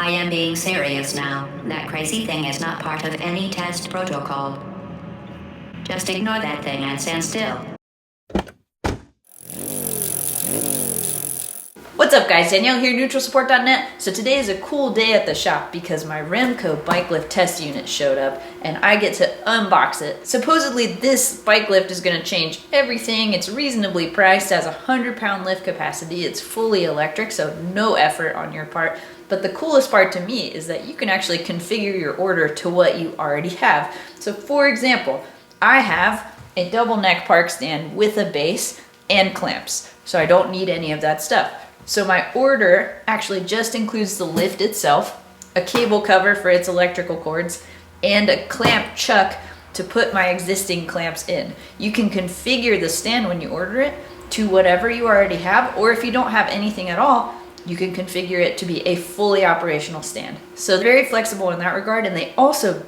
I am being serious now. That crazy thing is not part of any test protocol. Just ignore that thing and stand still. What's up guys, Danielle here, neutralsupport.net. So today is a cool day at the shop because my Remco Bike Lift test unit showed up and I get to unbox it. Supposedly this bike lift is going to change everything. It's reasonably priced, has a 100-pound lift capacity, it's fully electric, so no effort on your part. But the coolest part to me is that you can actually configure your order to what you already have. So for example, I have a double neck park stand with a base and clamps, so I don't need any of that stuff. So my order actually just includes the lift itself, a cable cover for its electrical cords, and a clamp chuck to put my existing clamps in. You can configure the stand when you order it to whatever you already have, or if you don't have anything at all, you can configure it to be a fully operational stand. So they're very flexible in that regard, and they also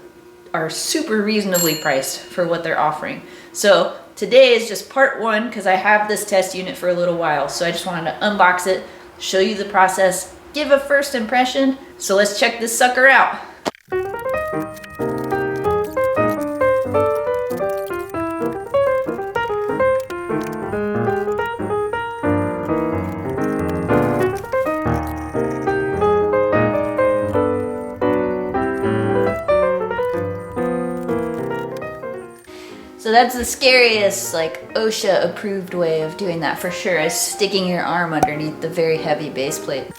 are super reasonably priced for what they're offering. So today is just part one because I have this test unit for a little while. So I just wanted to unbox it, show you the process, give a first impression. So let's check this sucker out. So that's the scariest, like OSHA approved way of doing that for sure, is sticking your arm underneath the very heavy base plate.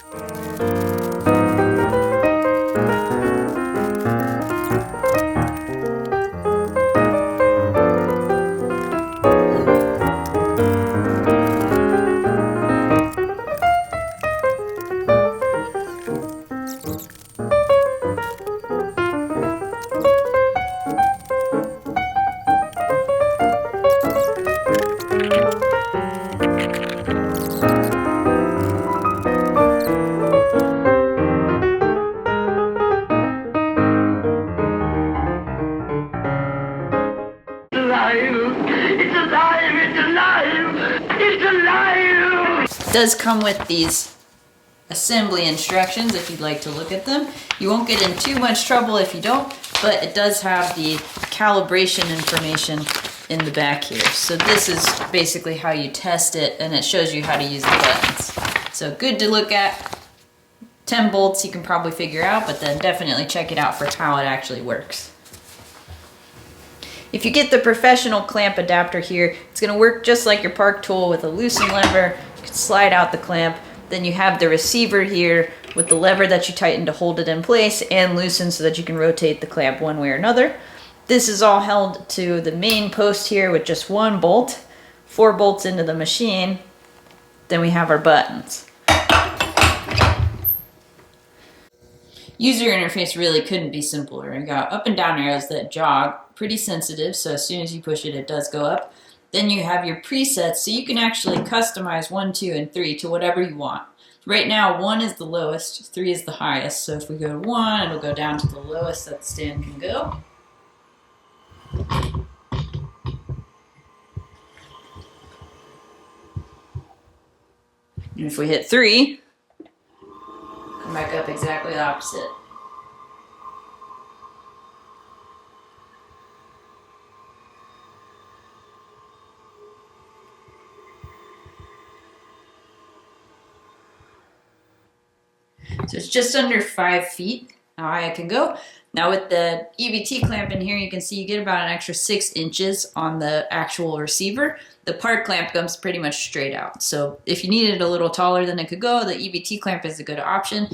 It's alive! It's alive! It's alive! It does come with these assembly instructions if you'd like to look at them. You won't get in too much trouble if you don't, but it does have the calibration information in the back here. So this is basically how you test it, and it shows you how to use the buttons. So good to look at. 10 bolts you can probably figure out, but then definitely check it out for how it actually works. If you get the professional clamp adapter here, it's going to work just like your park tool with a loosen lever. You can slide out the clamp. Then you have the receiver here with the lever that you tighten to hold it in place and loosen so that you can rotate the clamp one way or another. This is all held to the main post here with just one bolt, 4 bolts into the machine. Then we have our buttons. User interface really couldn't be simpler. You got up and down arrows that jog, pretty sensitive, so as soon as you push it, it does go up. Then you have your presets, so you can actually customize 1, 2, and 3 to whatever you want. Right now, 1 is the lowest, 3 is the highest. So if we go to 1, it'll go down to the lowest that the stand can go. And if we hit 3, come back up exactly the opposite. So it's just under 5 feet how high I can go. Now with the EVT clamp in here, you can see you get about an extra 6 inches on the actual receiver. The park clamp comes pretty much straight out. So if you need it a little taller than it could go, the EVT clamp is a good option.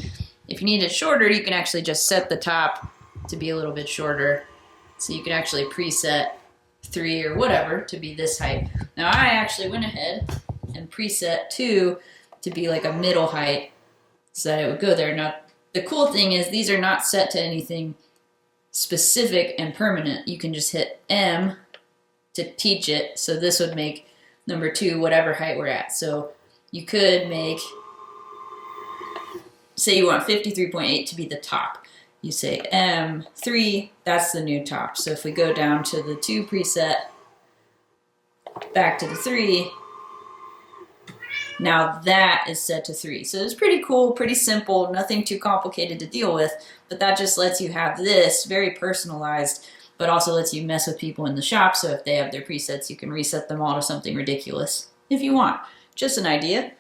If you need it shorter, you can actually just set the top to be a little bit shorter. So you can actually preset 3 or whatever to be this height. Now I actually went ahead and preset 2 to be like a middle height so that it would go there. Now the cool thing is these are not set to anything specific and permanent. You can just hit M to teach it. So this would make number 2 whatever height we're at. So you could make, say you want 53.8 to be the top. You say M3, that's the new top. So if we go down to the 2 preset, back to the 3, Now that is set to 3. So it's pretty cool, pretty simple, nothing too complicated to deal with, but that just lets you have this very personalized, but also lets you mess with people in the shop. So if they have their presets, you can reset them all to something ridiculous if you want. Just an idea.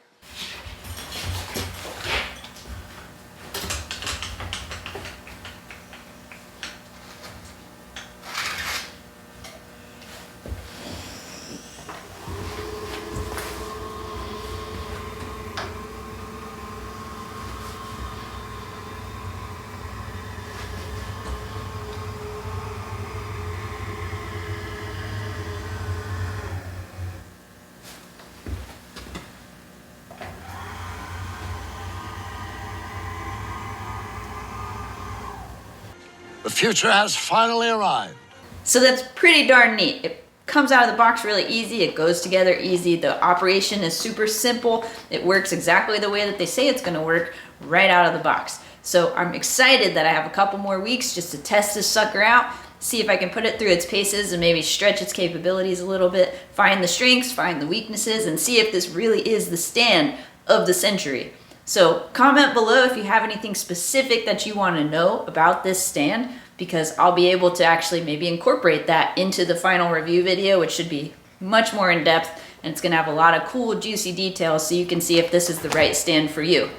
The future has finally arrived. So that's pretty darn neat. It comes out of the box really easy. It goes together easy. The operation is super simple. It works exactly the way that they say it's going to work right out of the box. So I'm excited that I have a couple more weeks just to test this sucker out, see if I can put it through its paces and maybe stretch its capabilities a little bit, find the strengths, find the weaknesses, and see if this really is the stand of the century. So comment below if you have anything specific that you want to know about this stand, because I'll be able to actually maybe incorporate that into the final review video, which should be much more in depth, and it's going to have a lot of cool, juicy details so you can see if this is the right stand for you.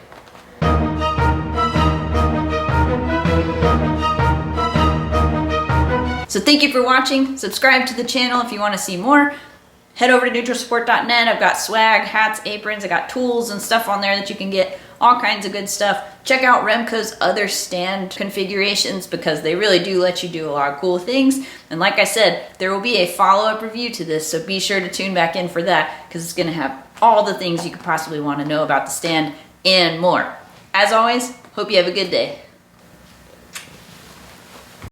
So thank you for watching. Subscribe to the channel if you want to see more. Head over to neutralsupport.net. I've got swag, hats, aprons. I got tools and stuff on there that you can get. All kinds of good stuff. Check out Remco's other stand configurations because they really do let you do a lot of cool things. And like I said, there will be a follow-up review to this, so be sure to tune back in for that because it's going to have all the things you could possibly want to know about the stand and more. As always, hope you have a good day.